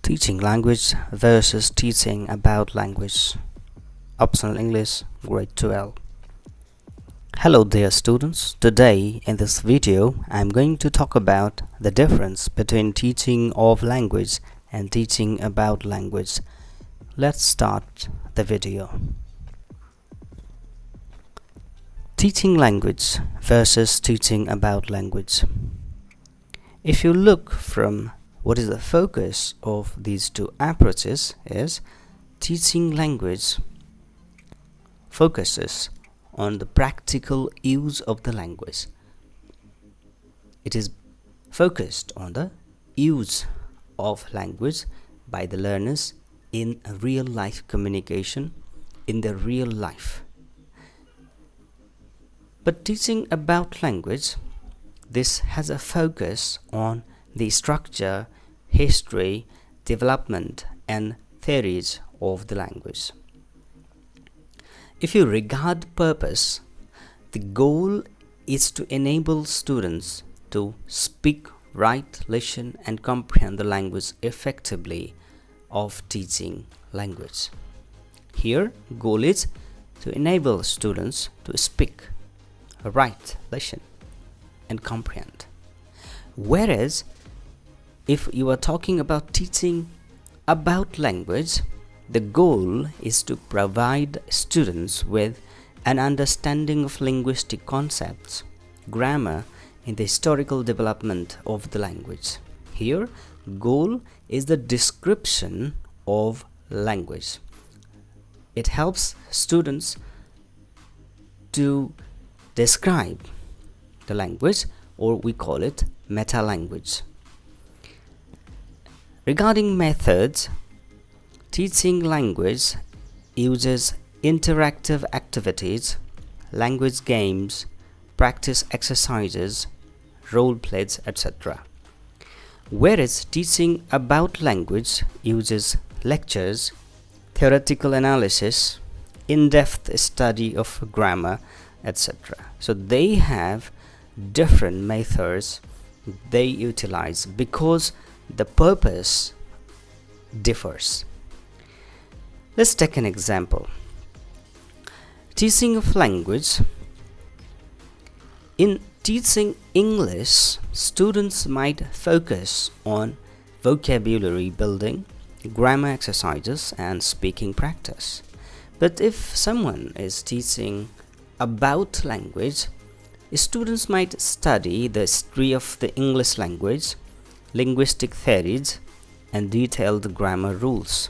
Teaching language versus teaching about language. Optional English, Grade 12. Hello there students. Today in this video I'm going to talk about the difference between teaching of language and teaching about language. Let's start the video. Teaching language versus teaching about language. If you look from what is the focus of these two approaches is teaching language focuses on the practical use of the language. It is focused on the use of language by the learners in a real life communication in their real life. But teaching about language, this has a focus on the structure, history, development, and theories of the language. If you regard purpose, the goal is to enable students to speak, write, listen, and comprehend the language effectively of teaching language. Here, goal is to enable students to speak, write, listen, and comprehend. Whereas, if you are talking about teaching about language, the goal is to provide students with an understanding of linguistic concepts, grammar, and the historical development of the language. Here, goal is the description of language. It helps students to describe the language, or we call it meta-language. Regarding methods, teaching language uses interactive activities, language games, practice exercises, role plays, etc. Whereas teaching about language uses lectures, theoretical analysis, in-depth study of grammar, etc. So they have different methods they utilize because the purpose differs. Let's take an example. Teaching of language. In teaching English, students might focus on vocabulary building, grammar exercises, and speaking practice. But if someone is teaching about language, students might study the history of the English language, linguistic theories, and detailed grammar rules.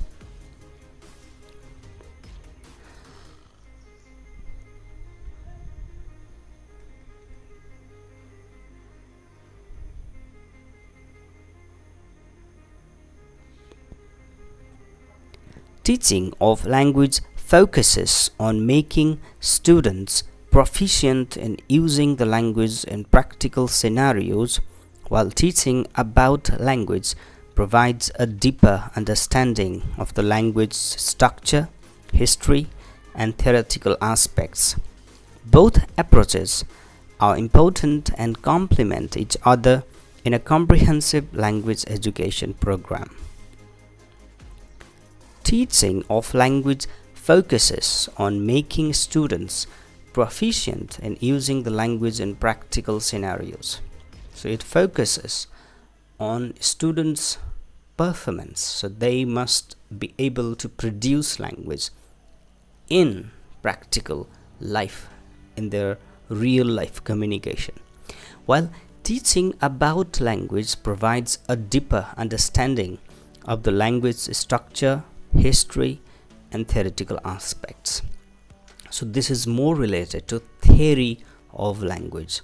Teaching of language focuses on making students proficient in using the language in practical scenarios, while teaching about language provides a deeper understanding of the language structure, history, and theoretical aspects. Both approaches are important and complement each other in a comprehensive language education program. Teaching of language focuses on making students proficient in using the language in practical scenarios. So it focuses on students' performance. So they must be able to produce language in practical life, in their real life communication. While teaching about language provides a deeper understanding of the language structure, history, and theoretical aspects. So this is more related to theory of language.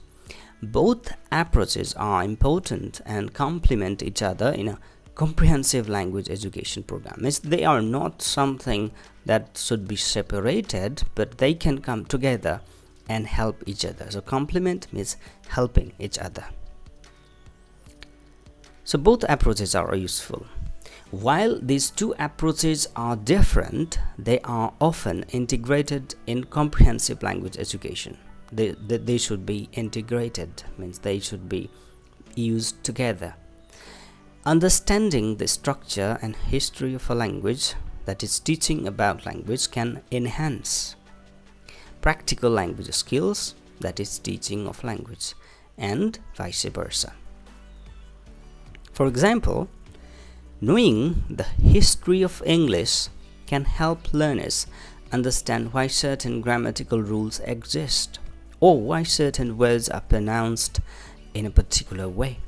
Both approaches are important and complement each other in a comprehensive language education program. They are not something that should be separated, but they can come together and help each other. So complement means helping each other. So both approaches are useful. While these two approaches are different, they are often integrated in comprehensive language education. They should be integrated, means they should be used together. Understanding the structure and history of a language, that is teaching about language, can enhance practical language skills, that is teaching of language, and vice versa. For example, knowing the history of English can help learners understand why certain grammatical rules exist, or why certain words are pronounced in a particular way.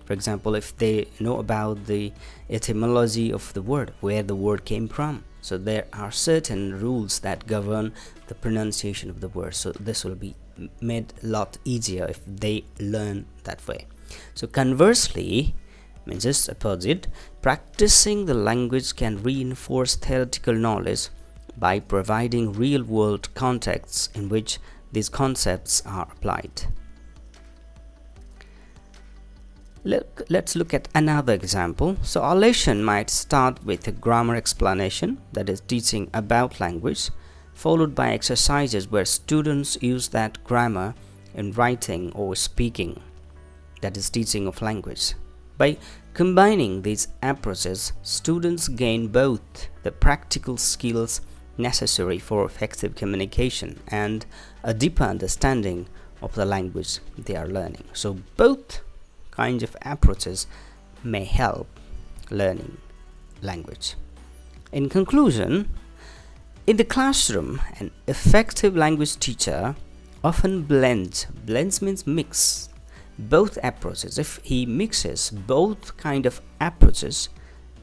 For example, if they know about the etymology of the word, where the word came from, so there are certain rules that govern the pronunciation of the word. So this will be made a lot easier if they learn that way. So conversely, means just opposite, practicing the language can reinforce theoretical knowledge by providing real-world contexts in which these concepts are applied. Let's look at another example. So our lesson might start with a grammar explanation, that is teaching about language, followed by exercises where students use that grammar in writing or speaking, that is teaching of language. By combining these approaches, students gain both the practical skills necessary for effective communication and a deeper understanding of the language they are learning. So both kinds of approaches may help learning language. In conclusion, in the classroom, an effective language teacher often blends means mix both approaches. If he mixes both kind of approaches,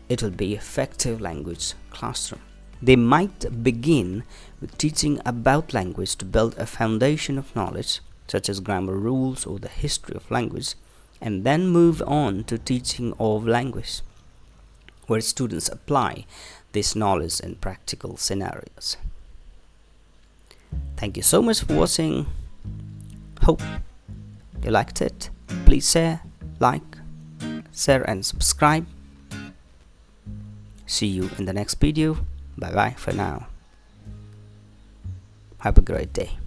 it will be effective language classroom. They might begin with teaching about language to build a foundation of knowledge, such as grammar rules or the history of language, and then move on to teaching of language, where students apply this knowledge in practical scenarios. Thank you so much for watching. Hope you liked it. Please share, like, share and subscribe. See you in the next video. Bye bye for now. Have a great day.